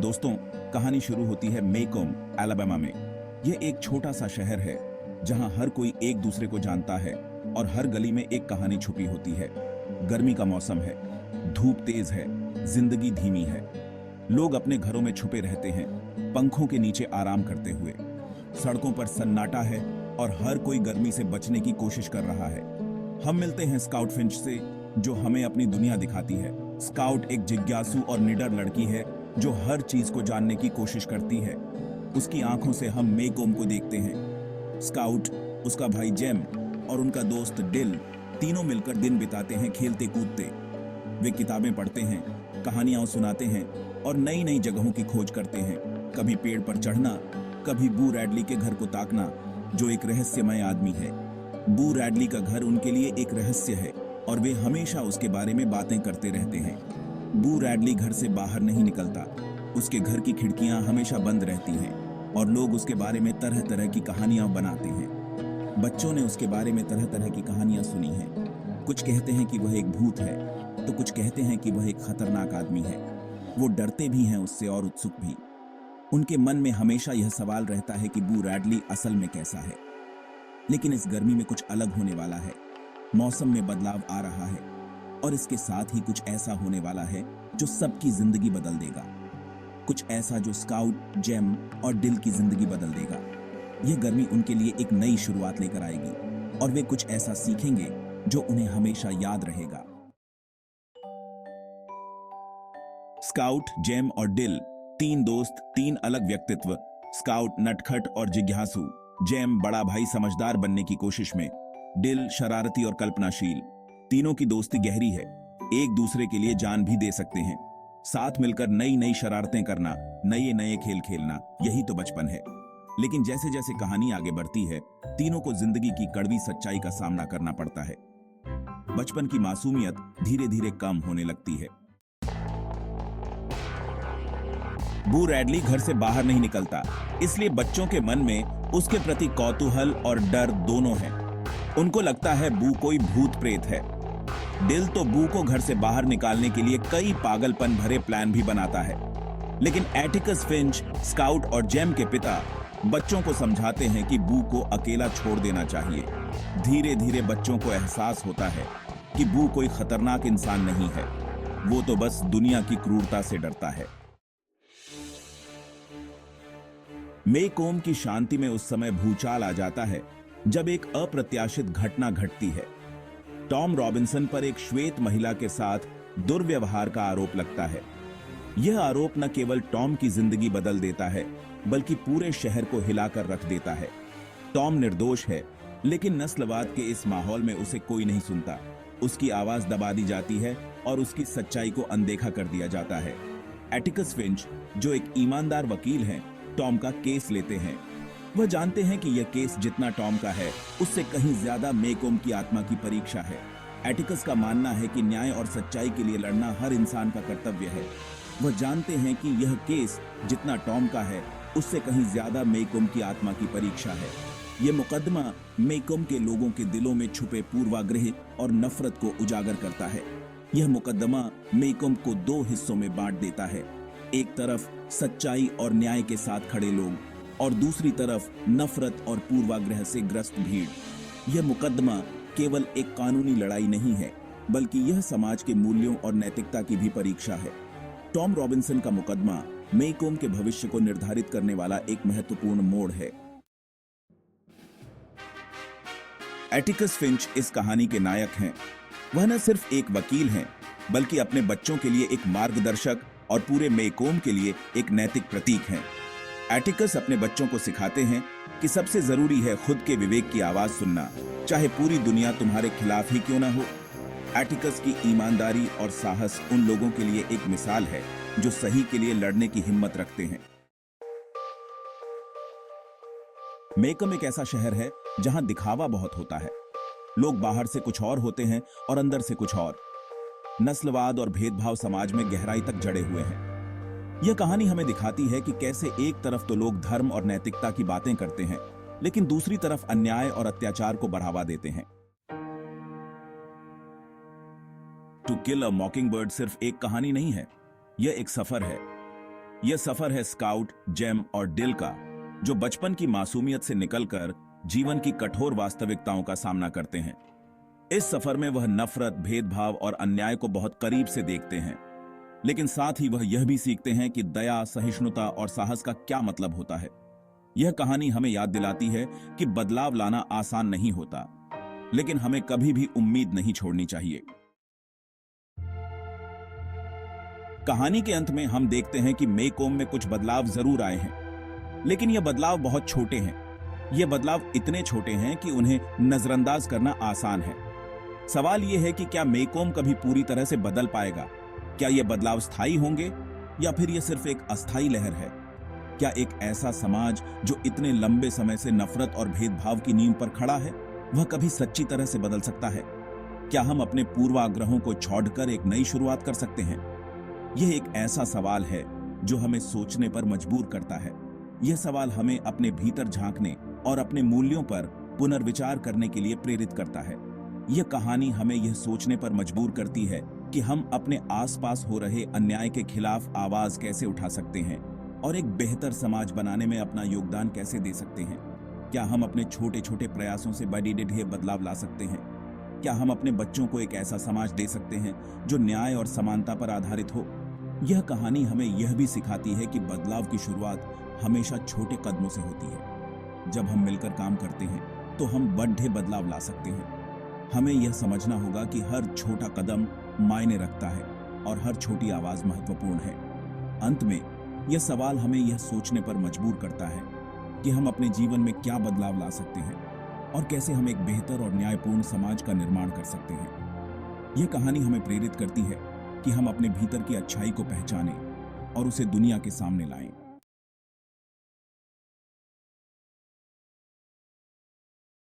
दोस्तों, कहानी शुरू होती है मेकोम, अलाबामा में। यह एक छोटा सा शहर है जहां हर कोई एक दूसरे को जानता है और हर गली में एक कहानी छुपी होती है। गर्मी का मौसम है, धूप तेज है, जिंदगी धीमी है। लोग अपने घरों में छुपे रहते हैं, पंखों के नीचे आराम करते हुए। सड़कों पर सन्नाटा है और हर कोई गर्मी से बचने की कोशिश कर रहा है। हम मिलते हैं स्काउट फिंच से, जो हमें अपनी दुनिया दिखाती है। स्काउट एक जिज्ञासु और निडर लड़की है जो हर चीज को जानने की कोशिश करती है। उसकी आंखों से हम मेकोम को देखते हैं। स्काउट, उसका भाई जेम और उनका दोस्त डिल तीनों मिलकर दिन बिताते हैं खेलते कूदते। वे किताबें पढ़ते हैं, कहानियां सुनाते हैं और नई नई जगहों की खोज करते हैं। कभी पेड़ पर चढ़ना, कभी बू रैडली के घर को ताकना, जो एक रहस्यमय आदमी है। बू रैडली का घर उनके लिए एक रहस्य है और वे हमेशा उसके बारे में बातें करते रहते हैं। बू रैडली घर से बाहर नहीं निकलता। उसके घर की खिड़कियां हमेशा बंद रहती हैं और लोग उसके बारे में तरह तरह की कहानियां बनाते हैं। बच्चों ने उसके बारे में तरह तरह की कहानियां सुनी हैं। कुछ कहते हैं कि वह एक भूत है, तो कुछ कहते हैं कि वह एक खतरनाक आदमी है। वो डरते भी हैं उससे और उत्सुक भी। उनके मन में हमेशा यह सवाल रहता है कि बू रैडली असल में कैसा है। लेकिन इस गर्मी में कुछ अलग होने वाला है। मौसम में बदलाव आ रहा है और इसके साथ ही कुछ ऐसा होने वाला है जो सबकी जिंदगी बदल देगा। कुछ ऐसा जो स्काउट, जेम और डिल की जिंदगी बदल देगा। यह गर्मी उनके लिए एक नई शुरुआत लेकर आएगी और वे कुछ ऐसा सीखेंगे जो उन्हें हमेशा याद रहेगा। स्काउट, जेम और डिल, तीन दोस्त, तीन अलग व्यक्तित्व। स्काउट नटखट और जिज्ञासु, जेम बड़ा भाई समझदार बनने की कोशिश में, डिल शरारती और कल्पनाशील। तीनों की दोस्ती गहरी है, एक दूसरे के लिए जान भी दे सकते हैं। साथ मिलकर नई नई शरारतें करना, नए नए खेल खेलना, यही तो बचपन है। लेकिन जैसे जैसे कहानी आगे बढ़ती है, तीनों को जिंदगी की कड़वी सच्चाई का सामना करना पड़ता है। बचपन की मासूमियत धीरे धीरे कम होने लगती है। बू रैडली घर से बाहर नहीं निकलता, इसलिए बच्चों के मन में उसके प्रति कौतूहल और डर दोनों हैं। उनको लगता है बू कोई भूत प्रेत है। डिल तो बू को घर से बाहर निकालने के लिए कई पागलपन भरे प्लान भी बनाता है। लेकिन एटिकस फिंच, स्काउट और जेम के पिता बच्चों को समझाते हैं कि बू को अकेला छोड़ देना चाहिए। धीरे धीरे बच्चों को एहसास होता है कि बू कोई खतरनाक इंसान नहीं है, वो तो बस दुनिया की क्रूरता से डरता है। मेकोम की शांति में उस समय भूचाल आ जाता है जब एक अप्रत्याशित घटना घटती है। टॉम रॉबिन्सन पर एक श्वेत महिला के साथ दुर्व्यवहार का आरोप लगता है। यह आरोप न केवल टॉम की जिंदगी बदल देता है, बल्कि पूरे शहर को हिलाकर रख देता है। टॉम निर्दोष है, लेकिन नस्लवाद के इस माहौल में उसे कोई नहीं सुनता। उसकी आवाज दबा दी जाती है और उसकी सच्चाई को अनदेखा कर दिया जाता है। एटिकस फिंच, जो एक ईमानदार वकील हैं, टॉम का केस लेते हैं। वह जानते हैं कि यह केस जितना टॉम का है, उससे कहीं ज्यादा मेकोम की आत्मा की परीक्षा है। एटिकस का मानना है कि न्याय और सच्चाई के लिए लड़ना हर इंसान का कर्तव्य है। वह जानते हैं कि यह केस जितना टॉम का है, उससे कहीं ज्यादा मेकोम की आत्मा की परीक्षा है। यह मुकदमा मेकोम के लोगों के दिलों में छुपे पूर्वाग्रह और नफरत को उजागर करता है। यह मुकदमा मेकोम को दो हिस्सों में बांट देता है। एक तरफ सच्चाई और न्याय के साथ खड़े लोग और दूसरी तरफ नफरत और पूर्वाग्रह से ग्रस्त भीड़। यह मुकदमा केवल एक कानूनी लड़ाई नहीं है, बल्कि यह समाज के मूल्यों और नैतिकता की भी परीक्षा है। टॉम रॉबिन्सन का मुकदमा मेकोम के भविष्य को निर्धारित करने वाला एक महत्वपूर्ण मोड़ है। एटिकस फिंच इस कहानी के नायक हैं। वह न सिर्फ एक वकील हैं, बल्कि अपने बच्चों के लिए एक मार्गदर्शक और पूरे मेकोम के लिए एक नैतिक प्रतीक हैं। एटिकस अपने बच्चों को सिखाते हैं कि सबसे जरूरी है खुद के विवेक की आवाज सुनना, चाहे पूरी दुनिया तुम्हारे खिलाफ ही क्यों ना हो। एटिकस की ईमानदारी और साहस उन लोगों के लिए एक मिसाल है जो सही के लिए लड़ने की हिम्मत रखते हैं। मेकोम एक ऐसा शहर है जहां दिखावा बहुत होता है। लोग बाहर से कुछ और होते हैं और अंदर से कुछ और। नस्लवाद और भेदभाव समाज में गहराई तक जड़े हुए हैं। यह कहानी हमें दिखाती है कि कैसे एक तरफ तो लोग धर्म और नैतिकता की बातें करते हैं, लेकिन दूसरी तरफ अन्याय और अत्याचार को बढ़ावा देते हैं। टू किल अ मॉकिंगबर्ड सिर्फ एक कहानी नहीं है, यह एक सफर है। यह सफर है स्काउट, जेम और डिल का, जो बचपन की मासूमियत से निकलकर जीवन की कठोर वास्तविकताओं का सामना करते हैं। इस सफर में वह नफरत, भेदभाव और अन्याय को बहुत करीब से देखते हैं, लेकिन साथ ही वह यह भी सीखते हैं कि दया, सहिष्णुता और साहस का क्या मतलब होता है। यह कहानी हमें याद दिलाती है कि बदलाव लाना आसान नहीं होता, लेकिन हमें कभी भी उम्मीद नहीं छोड़नी चाहिए। कहानी के अंत में हम देखते हैं कि मेकोम में कुछ बदलाव जरूर आए हैं, लेकिन यह बदलाव बहुत छोटे हैं। यह बदलाव इतने छोटे हैं कि उन्हें नजरअंदाज करना आसान है। सवाल यह है कि क्या मेकोम कभी पूरी तरह से बदल पाएगा? क्या यह बदलाव स्थायी होंगे या फिर यह सिर्फ एक अस्थायी लहर है? क्या एक ऐसा समाज जो इतने लंबे समय से नफरत और भेदभाव की नींव पर खड़ा है, वह कभी सच्ची तरह से बदल सकता है? क्या हम अपने पूर्वाग्रहों को छोड़कर एक नई शुरुआत कर सकते हैं? यह एक ऐसा सवाल है जो हमें सोचने पर मजबूर करता है। यह सवाल हमें अपने भीतर झांकने और अपने मूल्यों पर पुनर्विचार करने के लिए प्रेरित करता है। यह कहानी हमें यह सोचने पर मजबूर करती है कि हम अपने आसपास हो रहे अन्याय के खिलाफ आवाज कैसे उठा सकते हैं और एक बेहतर समाज बनाने में अपना योगदान कैसे दे सकते हैं। क्या हम अपने छोटे छोटे प्रयासों से बड़ी ढेर बदलाव ला सकते हैं? क्या हम अपने बच्चों को एक ऐसा समाज दे सकते हैं जो न्याय और समानता पर आधारित हो? यह कहानी हमें यह भी सिखाती है कि बदलाव की शुरुआत हमेशा छोटे कदमों से होती है। जब हम मिलकर काम करते हैं तो हम बड़े बदलाव ला सकते हैं। हमें यह समझना होगा कि हर छोटा कदम मायने रखता है और हर छोटी आवाज महत्वपूर्ण है। अंत में यह सवाल हमें यह सोचने पर मजबूर करता है कि हम अपने जीवन में क्या बदलाव ला सकते हैं और कैसे हम एक बेहतर और न्यायपूर्ण समाज का निर्माण कर सकते हैं। यह कहानी हमें प्रेरित करती है कि हम अपने भीतर की अच्छाई को पहचानें और उसे दुनिया के सामने लाएं।